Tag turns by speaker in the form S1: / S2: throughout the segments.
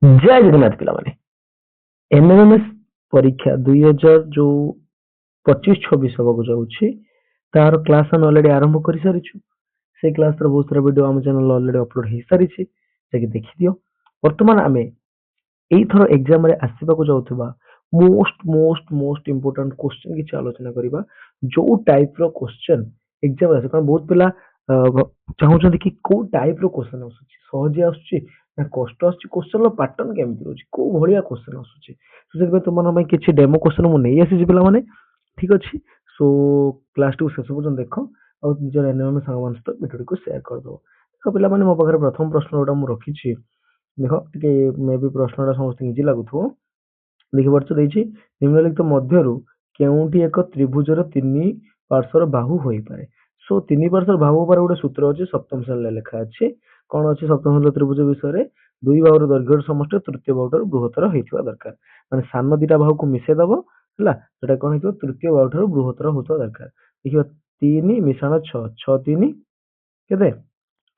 S1: जय जगन्नाथ पिलामाने एमएमएस परीक्षा 2000 जो 25-26 हवाक जाऊँगी तार क्लास आम अलरेडी आरंभ कर सारी से क्लास बहुत सारा वीडियो आम चैनल अलरेडी अपलोड हो सारी जाकि देखी दियो। वर्तमान आम एथर एग्जाम रे आसवाक जाउथबा most most most important question की आलोचना करबा जो टाइप रो क्वेश्चन एग्जाम रे कारण बहुत पिला चाहूछन्ति कि को टाइप रो क्वेश्चन आसुची सहज आसुची ना कष्ट आसुची क्वेश्चन रो पैटर्न केमिति होची को भलिया क्वेश्चन आसुची सो जेबे तुमन में किछि डेमो क्वेश्चन मु नै आसी पिला माने ठीक अछि। सो क्लास टू शेष पर्यंत देख और निजर एनएमएम सांगमान सहित वीडियो को शेयर कर दो। तो पिला माने मो पाखरे प्रथम प्रश्न जोटा मु रखिछि देख टिके मे भी प्रश्नटा समस्त इजी लागुथो देखिपारछ ଦେଇଛି ନିମ୍ନଲିଖିତ ମଧ୍ୟରୁ କେଉଁଠି ଏକ ତ୍ରିଭୁଜର ତିନି ପାର୍ଶ୍ୱର ବାହୁ ହୋଇପାରେ। ସୋ ତିନି ପାର୍ଶ୍ୱର ବାହୁ ଉପରେ ଗୋଟେ ସୂତ୍ର ଅଛି ସପ୍ତମ ଶ୍ରେଣୀରେ ଲେଖା ଅଛି କଣ ଅଛି ସପ୍ତମ ଶ୍ରେଣୀର ତ୍ରିଭୁଜ ବିଷୟରେ ଦୁଇ ବାହୁର ଦୈର୍ଘ୍ୟର ସମଷ୍ଟି ତୃତୀୟ ବାହୁଠାରୁ ବୃହତ୍ତର ହେଇଥିବା ଦରକାର ମାନେ ସାନ ଦିଟା ବାହୁକୁ ମିଶେଇ ଦବ ହେଲା ସେଟା କଣ ହେଇଥିବ ତୃତୀୟ ବାହୁଠାରୁ ବୃହତ୍ତର ହଉଥିବା ଦରକାର। ଦେଖିବା 3 ମିଶାଣ 6 6 3 କେତେ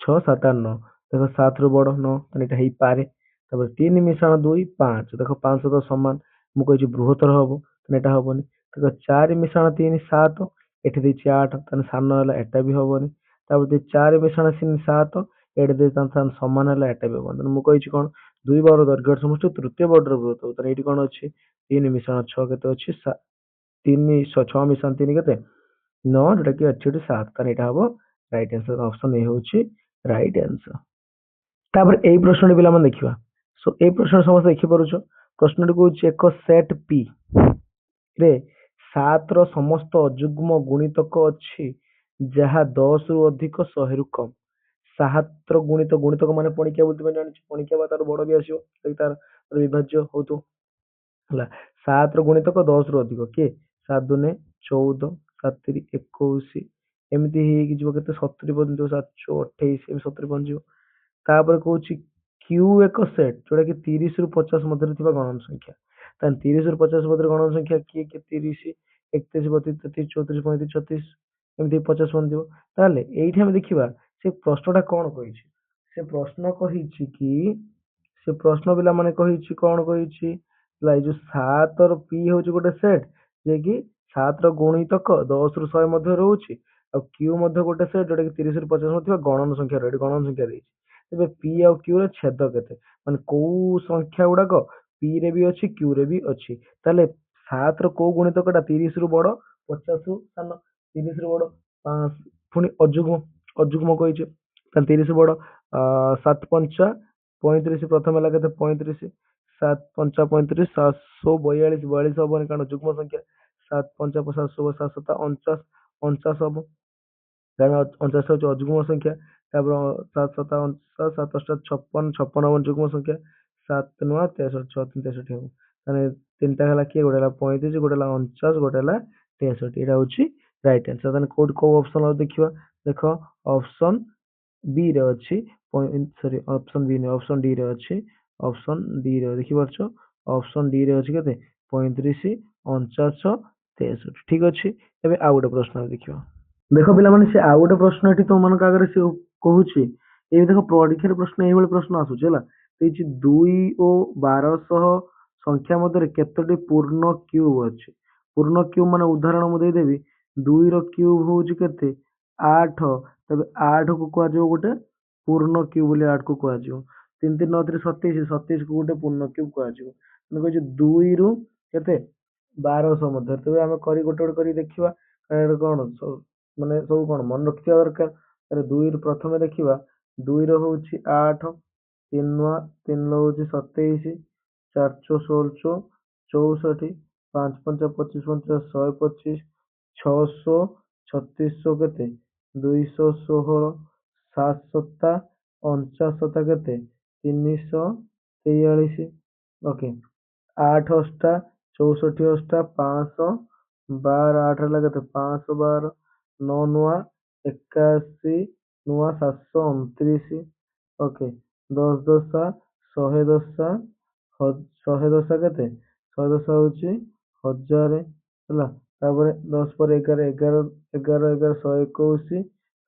S1: 6 7 8 9 ଦେଖ 7 ରୁ ବଡ 9 ତାହେଲେ ଏଟା ହେଇପାରେ। ତାପରେ 3 ମିଶାଣ 2 5 ଦେଖ 5 ସହିତ ସମାନ ମୁଁ କହିଛି ବୃହତ୍ତର ହବ ତାହେଲେ ଏଟା ହବନି। ଦେଖ 4 ମିଶାଣ 3 7 ଏଠି ଦେଇଛି 8 ତାହେଲେ ସାନ ହେଲା ଏଟା ବି ହବନି। ତାପରେ ଦେଇ 4 ମିଶାଣ 3 7 ଏଠି ଦେଇ ତାହେଲେ ସମାନ ହେଲା ଏଟା ବି ହବନି। ତାହେଲେ ମୁଁ କହିଛି କଣ ଦୁଇ ବାହୁର ଦୈର୍ଘ୍ୟର ସମଷ୍ଟି ତୃତୀୟ ବାହୁର ବୃହତ୍ତ ତାହେଲେ ଏଇଠି କଣ ଅଛି 3 ମିଶାଣ 6 କେତେ ଅଛି 3 6 ମିଶାଣ 3 କେତେ 9 ଯୋଉଟା କି ଅଛି ଏଠି 7 ତାହେଲେ ଏଟା ହବ राइट आंसर ऑप्शन ए होची राइट आंसर। तापर एई प्रश्न पिला मन देखिबा सो एई प्रश्न समस्त देखि परुछो प्रश्नटी कहूची एक सेट पी रे 7 रो समस्त अयुग्म गुणितक अछि जहा 10 रु अधिक 100 रु कम 7 रो गुणितक माने पणिकिया बोलते मैं जानि पणिकिया बा तार बड़ भी आसीबो तार विभाज्य होतो ହେଲା 7 ର ଗୁଣିତକ 10 ରୁ ଅଧିକ କିଏ 7 ଦୁନେ 14 7 3 21 ଏମିତି ହେଇକି ଯିବ କେତେ 70 ପର୍ଯ୍ୟନ୍ତ 728 ଏମିତି 70 ପହଞ୍ଚିବ। ତାପରେ କହୁଛି Q ଏକ ସେଟ୍ ଯୋଉଟା କି 30 ରୁ 50 ମଧ୍ୟରେ ଥିବା ଗଣନ ସଂଖ୍ୟା ତାହେଲେ 30 ରୁ 50 ମଧ୍ୟରେ ଗଣନ ସଂଖ୍ୟା କିଏ କିଏ 30 31 32 33 34 35 36 ଏମିତି 50 ପହଞ୍ଚିବ। ତାହେଲେ ଏଇଠି ଆମେ ଦେଖିବା ସେ ପ୍ରଶ୍ନଟା କଣ କହିଛି ସେ ପ୍ରଶ୍ନ କହିଛି କି ସେ ପ୍ରଶ୍ନ ପିଲାମାନେ କହିଛି କଣ କହିଛି ଏଇ ଯୋଉ 7 ର P ହଉଛି ଗୋଟେ ସେଟ୍ ଯେ କି 7 ର ଗୁଣିତକ 10 ରୁ 100 ମଧ୍ୟ ରହୁଛି ଆଉ Q ମଧ୍ୟ ଗୋଟେ ସେଟ୍ ଯୋଉଟା କି 30 ରୁ 50 ଥିବା ଗଣନ ସଂଖ୍ୟା ରହିଛି ଗଣନ ସଂଖ୍ୟା ଦେଇଛି। ତେବେ P ଆଉ Q ର ଛେଦ କେତେ ମାନେ କୋଉ ସଂଖ୍ୟା ଗୁଡାକ P ରେ ବି ଅଛି Q ରେ ବି ଅଛି ତାହେଲେ 7 ର କୋଉ ଗୁଣିତକଟା 30 ରୁ ବଡ 50 ରୁ ସାନ 30 ରୁ ବଡ 5 ପୁଣି ଅଯୁଗ୍ମ କହିଛି ତାହେଲେ 30 ରୁ ବଡ 7 ପଞ୍ଚା 35 ପ୍ରଥମ ହେଲା କେତେ 35 7 ପଞ୍ଚା 35 742 42 ହବନି କାରଣ ଯୁଗ୍ମ ସଂଖ୍ୟା 7 ପଞ୍ଚା 700 7 7 49 49 ହବ କାରଣ 49 ହଉଛି ଅଯୁଗ୍ମ ସଂଖ୍ୟା ତାପରେ 7 7 49 7 8 56 56 ହବ ଯୁଗ୍ମ ସଂଖ୍ୟା 7 9 63 6 3 63 ହବ ତାହେଲେ ତିନିଟା ହେଲା କିଏ ଗୋଟେ ହେଲା 35 ଗୋଟେ ହେଲା 49 ଗୋଟେ ହେଲା 63 ଏଇଟା ହଉଛି ରାଇଟ୍ ଆନ୍ସର। ତାହେଲେ କୋଉଠି କୋଉ ଅପସନ ଦେଖିବା ଦେଖ ଅପସନ बी रे अछि सॉरी ऑप्शन बी ने ऑप्शन डी रे अछि ऑप्शन डी रे देखिपारछ ऑप्शन डी रे अछि केते 35 49 63 ठीक अछि। एबे आ गोटे प्रश्न देखियो देखो पिला माने से आ गोटे प्रश्न एठी तो मन कागरे से कहूची ए देखो परीक्षा प्रश्न एही बेले प्रश्न आसुची हला तेछि 2 ओ 1200 संख्या मध्य केतोटी पूर्ण क्यूब अछि पूर्ण क्यूब माने उदाहरण मु दे देबी 2 रो क्यूब होउची केते 8 तबे 8 को कुआ जो गोटे पूर्ण क्यूब बोली 8 को कुआ जो 3 3 9 3 27 27 को गोटे पूर्ण क्यूब कुआ जो मैं कहै 2 रु केते 1200 मध्य तबे हम करी गोटे गोटे करी देखिबा कोन माने सब कोन मन रखिया दरकार अरे 2 रु प्रथमे देखिबा 2 रो होउची 8 3 9 3 लो होउची 27 4 चो 16 64 5 5 25 5 125 600 3600 केते 216 7 सत्ता 49 केते 343 ओके 8 अष्टा 64 अष्टा 500 12 8 ହେଲା କେତେ 512 9 ନୂଆ 81 ନୂଆ 729 ଓକେ 10 ଦଶା 100 ଦଶା 100 ଦଶା କେତେ 100 ଦଶା ହଉଛି 1000 ହେଲା ତାପରେ 10 ପରେ 11 11 11 11 121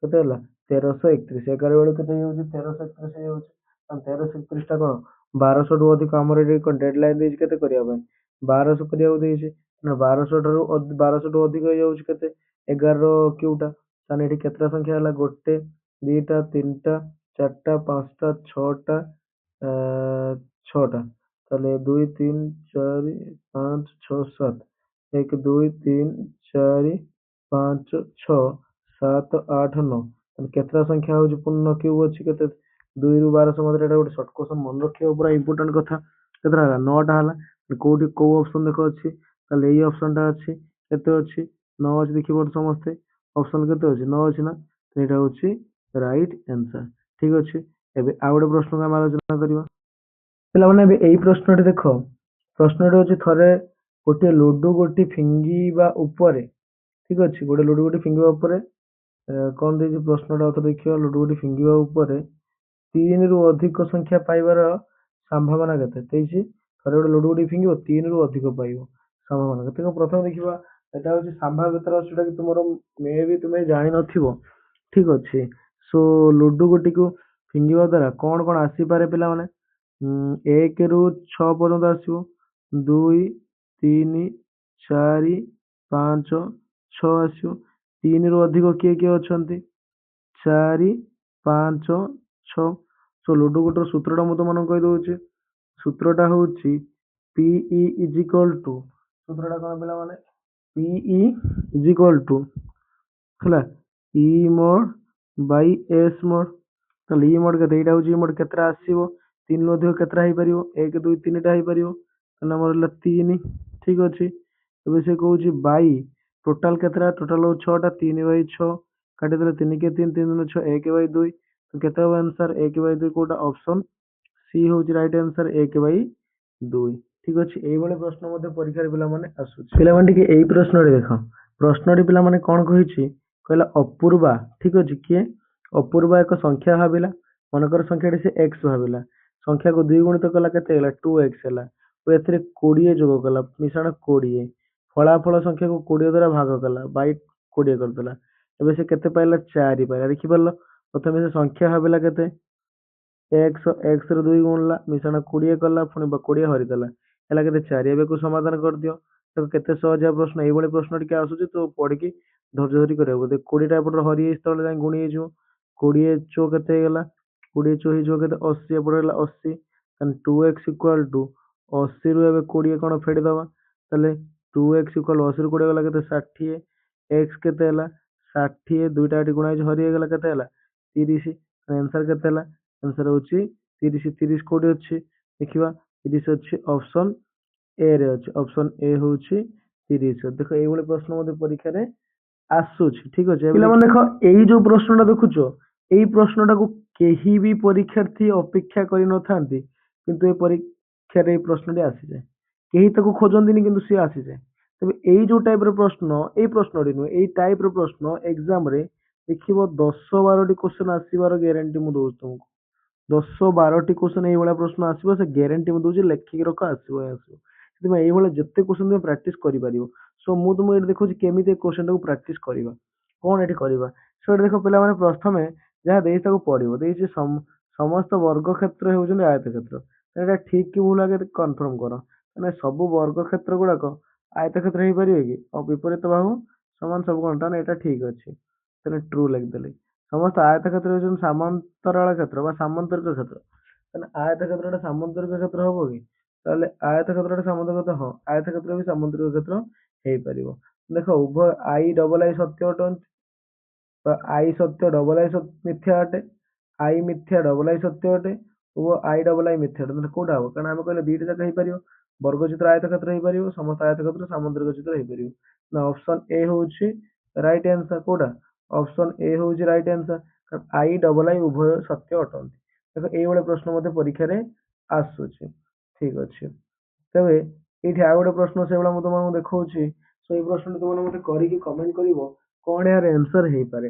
S1: କେତେ ହେଲା 1331 11 ବେଳକୁ କେତେ ହେଇଯାଉଛି 1331 ହେଇଯାଉଛି 1331 ଟା କଣ 1200 ଠୁ ଅଧିକ ଆମର ଏଠି ଡେଡଲାଇନ ଦେଇଛି କେତେ କରିବା ପାଇଁ 1200 କରିବାକୁ ଦେଇଛି ନା 1200 ଠୁ ଅଧିକ ହେଇଯାଉଛି କେତେ 11 ର କ୍ୟୁଟା ତାହେଲେ ଏଠି କେତେଟା ସଂଖ୍ୟା ହେଲା ଗୋଟେ ଦିଟା ତିନିଟା ଚାରିଟା ପାଞ୍ଚଟା ଛଅଟା ଆ, ଛଅଟା ତାହେଲେ 2 3 4 5 6 7 1 2 3 4 5 6 7 8 9 ତାହେଲେ କେତେଟା ସଂଖ୍ୟା ହଉଛି ପୂର୍ଣ୍ଣ କ୍ୟୁବ ଅଛି କେତେ 2 ରୁ 1200 ମଧ୍ୟରେ ଏଟା ଗୋଟେ ସର୍ଟ କ୍ୱେଶ୍ଚନ ମନେ ରଖିବା ପୁରା ଇମ୍ପୋର୍ଟାଣ୍ଟ କଥା କେତେଟା ହେଲା 9ଟା ହେଲା କୋଉଠି କୋଉ ଅପସନ ଦେଖ ଅଛି ତାହେଲେ ଏଇ ଅପସନ ଟା ଅଛି କେତେ ଅଛି 9 ଅଛି ଦେଖିପାରୁଛ ସମସ୍ତେ ଅପସନ କେତେ ଅଛି 9 ଅଛି ନା ତ ଏଇଟା ହଉଛି ରାଇଟ୍ ଆନ୍ସର ଠିକ ଅଛି ଏବେ ଆଉ ଗୋଟେ ପ୍ରଶ୍ନକୁ ଆମେ ଆଲୋଚନା କରିବା ପିଲାମାନେ ଏବେ ଏଇ ପ୍ରଶ୍ନଟି ଦେଖ ପ୍ରଶ୍ନଟି ହଉଛି ଥରେ ଗୋଟିଏ ଲୁଡୁ ଗୋଟି ଫିଙ୍ଗିବା ଉପରେ ଠିକ ଅଛି ଗୋଟେ ଲୁଡୁ ଗୋଟି ଫିଙ୍ଗିବା ଉପରେ କଣ ଦେଇଛି ପ୍ରଶ୍ନଟା ଅଥର ଦେଖିବା ଲୁଡୁ ଗୋଟି ଫିଙ୍ଗିବା ଉପରେ 3 ରୁ ଅଧିକ ସଂଖ୍ୟା ପାଇବାର ସମ୍ଭାବନା କେତେ ଦେଇଛି ଥରେ ଗୋଟେ ଲୁଡୁ ଗୋଟି ଫିଙ୍ଗିବ 3 ରୁ ଅଧିକ ପାଇବ ସମ୍ଭାବନା କେତେ କଣ ପ୍ରଥମେ ଦେଖିବା ଏଟା ହଉଛି ସମ୍ଭାବ୍ୟତାର ଯୋଉଟା କି ତୁମର ମେ ବି ତୁମେ ଜାଣିନଥିବ ଠିକ ଅଛି ସୋ ଲୁଡୁ ଗୋଟିକୁ ଫିଙ୍ଗିବା ଦ୍ଵାରା କଣ କଣ ଆସିପାରେ ପିଲାମାନେ 1 ରୁ 6 ପର୍ଯ୍ୟନ୍ତ ଆସିବ 2 3 4 5 6 ଆସିବ 3 ରୁ ଅଧିକ କିଏ କିଏ ଅଛନ୍ତି 4 5 6 ସୋ ଲୁଡୁ ଗୋଟିର ସୂତ୍ରଟା ମୁଁ ତମମାନଙ୍କୁ କହିଦଉଛି ସୂତ୍ରଟା ହଉଛି ପିଇ ଇଜ ଇକ୍ୱାଲ ଟୁ ସୂତ୍ରଟା କଣ ପିଲାମାନେ ପିଇ ଇଜ ଇକ୍ୱାଲ ଟୁ ହେଲା ଇ ମୋଡ ବାଇ ଏସ୍ ମୋଡ ତାହେଲେ ଇ ମୋଡ କେତେ ଏଇଟା ହଉଛି ଇ ମୋଡ କେତେଟା ଆସିବ 3 ରୁ ଅଧିକ କେତେଟା ହେଇପାରିବ 1 2 3ଟା ହେଇପାରିବ ତାହେଲେ ଆମର ହେଲା 3 ଠିକ ଅଛି ଏବେ ସେ କହୁଛି ବାଇ ଟୋଟାଲ କେତେଟା ଟୋଟାଲ ହଉଛି 6ଟା 3/6 କାଟିଦେଲେ 3 କେ 3 3 6 1/2 ତ କେତେ ହବ ଆନ୍ସର 1/2 କୋଉଟା ଅପସନ ସି ହଉଛି ରାଇଟ୍ ଆନ୍ସର 1/2 ଠିକ ଅଛି ଏଇଭଳି ପ୍ରଶ୍ନ ମଧ୍ୟ ପରୀକ୍ଷାରେ ପିଲାମାନେ ଆସୁଛି ପିଲାମାନେ ଟିକେ ଏଇ ପ୍ରଶ୍ନଟି ଦେଖ ପ୍ରଶ୍ନଟି ପିଲାମାନେ କଣ କହିଛି କହିଲା ଅପୂର୍ବା ଠିକ ଅଛି କିଏ ଅପୂର୍ବା ଏକ ସଂଖ୍ୟା ଭାବିଲା ମନେକର ସଂଖ୍ୟାଟି ସେ x ଭାବିଲା ସଂଖ୍ୟାକୁ ଦ୍ୱିଗୁଣିତ କଲା କେତେ ହେଲା 2x ହେଲା ଓ ଏଥିରେ 20 ଯୋଗ କଲା ମିଶାଣ 20 ଫଳାଫଳ ସଂଖ୍ୟାକୁ 20 ଦ୍ୱାରା ଭାଗ କଲା ବାଇ 20 କରିଦେଲା ଏବେ ସେ କେତେ ପାଇଲା 4 ପାଇଲା ଦେଖିପାରିଲ ପ୍ରଥମେ ସେ ସଂଖ୍ୟା ଭାବିଲା କେତେ x ର 2 ଗୁଣିଲା ମିଶାଣ 20 କଲା ପୁଣି 20 ହରିଦେଲା ହେଲା କେତେ 4 ଏବେ କୁ ସମାଧାନ କରିଦିଅ ଦେଖ କେତେ ସହଜିଆ ପ୍ରଶ୍ନ ଏଇଭଳି ପ୍ରଶ୍ନ ଟିକେ ଆସୁଛି ତ ପଢିକି ଧୈର୍ଯ୍ୟ ଧରି କରିବାକୁ ଦେଖ 20ଟା ଏପଟରେ ହରିଯାଇଛି ତଳେ ଯାଇ ଗୁଣି ହେଇଯିବ 20 ଚଉ କେତେ ହେଇଗଲା 20 ଚଉ ହେଇଯିବ କେତେ 80 ଏପଟେ ହେଲା 80 ତାହେଲେ 2x ଇକ୍ୱାଲ ଟୁ 80 ରୁ ଏବେ 20 କଣ ଫେଡିଦବା ତାହେଲେ 2x ଇକ୍ୱାଲ 80 ରୁ 20 ଗଲା କେତେ 60 x କେତେ ହେଲା 60 ଦୁଇଟା ଏଠି ଗୁଣା ହେଇଛି ହରି ହେଇଗଲା କେତେ ହେଲା 30 ଆନ୍ସର କେତେ ହେଲା ଆନ୍ସର ହଉଛି 30 30 କୋଉଠି ଅଛି ଦେଖିବା 30 ଅଛି ଅପସନ ଏ ରେ ଅଛି ଅପସନ ଏ ହଉଛି 30 ଦେଖ ଏଇଭଳି ପ୍ରଶ୍ନ ମଧ୍ୟ ପରୀକ୍ଷାରେ ଆସୁଛି ଠିକ ଅଛି ପିଲାମାନେ ଦେଖ ଏଇ ଯୋଉ ପ୍ରଶ୍ନଟା ଦେଖୁଛ ଏଇ ପ୍ରଶ୍ନଟାକୁ କେହି ବି ପରୀକ୍ଷାର୍ଥୀ ଅପେକ୍ଷା କରିନଥାନ୍ତି କିନ୍ତୁ ଏ ପରୀକ୍ଷାରେ ଏଇ ପ୍ରଶ୍ନଟି ଆସିଯାଏ କେହି ତାକୁ ଖୋଜନ୍ତିନି କିନ୍ତୁ ସିଏ ଆସିଯାଏ ତେବେ ଏଇ ଯୋଉ ଟାଇପର ପ୍ରଶ୍ନ ଏଇ ପ୍ରଶ୍ନଟି ନୁହେଁ ଏଇ ଟାଇପର ପ୍ରଶ୍ନ ଏକ୍ସାମ ରେ ଦେଖିବ 10 12ଟି କ୍ୱେଶ୍ଚନ ଆସିବାର ଗ୍ୟାରେଣ୍ଟି ମୁଁ ଦଉଛି ତମକୁ 10 12ଟି କ୍ୱେଶ୍ଚନ ଏଇଭଳିଆ ପ୍ରଶ୍ନ ଆସିବ ସେ ଗ୍ୟାରେଣ୍ଟି ମୁଁ ଦଉଛି ଲେଖିକି ରଖ ଆସିବ ହିଁ ଆସିବ ସେଥିପାଇଁ ଏଇଭଳିଆ ଯେତେ କ୍ୱେଶ୍ଚନ ତମେ ପ୍ରାକ୍ଟିସ କରିପାରିବ ସୋ ମୁଁ ତୁମକୁ ଏଠି ଦେଖୁଛି କେମିତି ଏ କ୍ୱେଶ୍ଚନ ଟାକୁ ପ୍ରାକ୍ଟିସ କରିବା କଣ ଏଠି କରିବା ସୋ ଏଠି ଦେଖ ପିଲାମାନେ ପ୍ରଥମେ ଯାହା ଦେଇଛି ତାକୁ ପଢିବ ଦେଇଛି ସମସ୍ତ ବର୍ଗ କ୍ଷେତ୍ର ହେଉଛନ୍ତି ଆୟତ କ୍ଷେତ୍ର ଏଇଟା ଠିକ କି ଭୁଲ ଆଗେ କନଫର୍ମ କର ମାନେ ସବୁ ବର୍ଗ କ୍ଷେତ୍ର ଗୁଡାକ ଆୟତ କ୍ଷେତ୍ର ହେଇପାରିବେ କି ଆଉ ବିପରୀତ ବାହୁ ସମାନ ସବୁ କଣ ତାହେଲେ ଏଇଟା ଠିକ ଅଛି ତାହେଲେ ଟ୍ରୁ ଲେଖିଦେଲି ସମସ୍ତ ଆୟତ କ୍ଷେତ୍ର ହେଉଛନ୍ତି ସମାନ୍ତରାଳ କ୍ଷେତ୍ର ବା ସାମନ୍ତରିକ କ୍ଷେତ୍ର ତାହେଲେ ଆୟତ କ୍ଷେତ୍ରଟା ସାମନ୍ତରିକ କ୍ଷେତ୍ର ହବ କି ତାହେଲେ ଆୟତ କ୍ଷେତ୍ରଟା ସାମନ୍ତରିକ କ୍ଷେତ୍ର ହଁ ଆୟତ କ୍ଷେତ୍ର ବି ସାମନ୍ତରିକ କ୍ଷେତ୍ର ହେଇପାରିବ ଦେଖ ଉଭୟ ଆଇ ଡବଲ ଆଇ ସତ୍ୟ ଅଟନ୍ତି ବା ଆଇ ସତ୍ୟ ଡବଲ ଆଇ ମିଥ୍ୟା ଅଟେ ଆଇ ମିଥ୍ୟା ଡବଲ ଆଇ ସତ୍ୟ ଅଟେ ଓ ଆଇ ଡବଲ ଆଇ ମିଥ୍ୟା ଅଟେ ମାନେ କୋଉଟା ହବ କାରଣ ଆମେ କହିଲେ ଦିଟା ଯାକ ହେଇପାରିବ ବର୍ଗ ଚିତ୍ର ଆୟତ କ୍ଷେତ୍ର ହେଇପାରିବ ସମସ୍ତ ଆୟତ କ୍ଷେତ୍ର ସାମନ୍ତରିକ ଚିତ୍ର ହେଇପାରିବ ନା ଅପସନ ଏ ହଉଛି ରାଇଟ୍ ଆନ୍ସର କୋଉଟା ଅପସନ ଏ ହଉଛି ରାଇଟ୍ ଆନ୍ସର କାରଣ ଆଇ ଡବଲ ଆଇ ଉଭୟ ସତ୍ୟ ଅଟନ୍ତି ଦେଖ ଏଇଭଳିଆ ପ୍ରଶ୍ନ ମଧ୍ୟ ପରୀକ୍ଷାରେ ଆସୁଛି ଠିକ ଅଛି ତେବେ ଏଇଠି ଆଉ ଗୋଟେ ପ୍ରଶ୍ନ ସେଇଭଳିଆ ମୁଁ ତମକୁ ଦେଖଉଛି ସେଇ ପ୍ରଶ୍ନଟି ତୁମେ ମତେ କରିକି କମେଣ୍ଟ କରିବ କଣ ଏହାର ଆନ୍ସର ହେଇପାରେ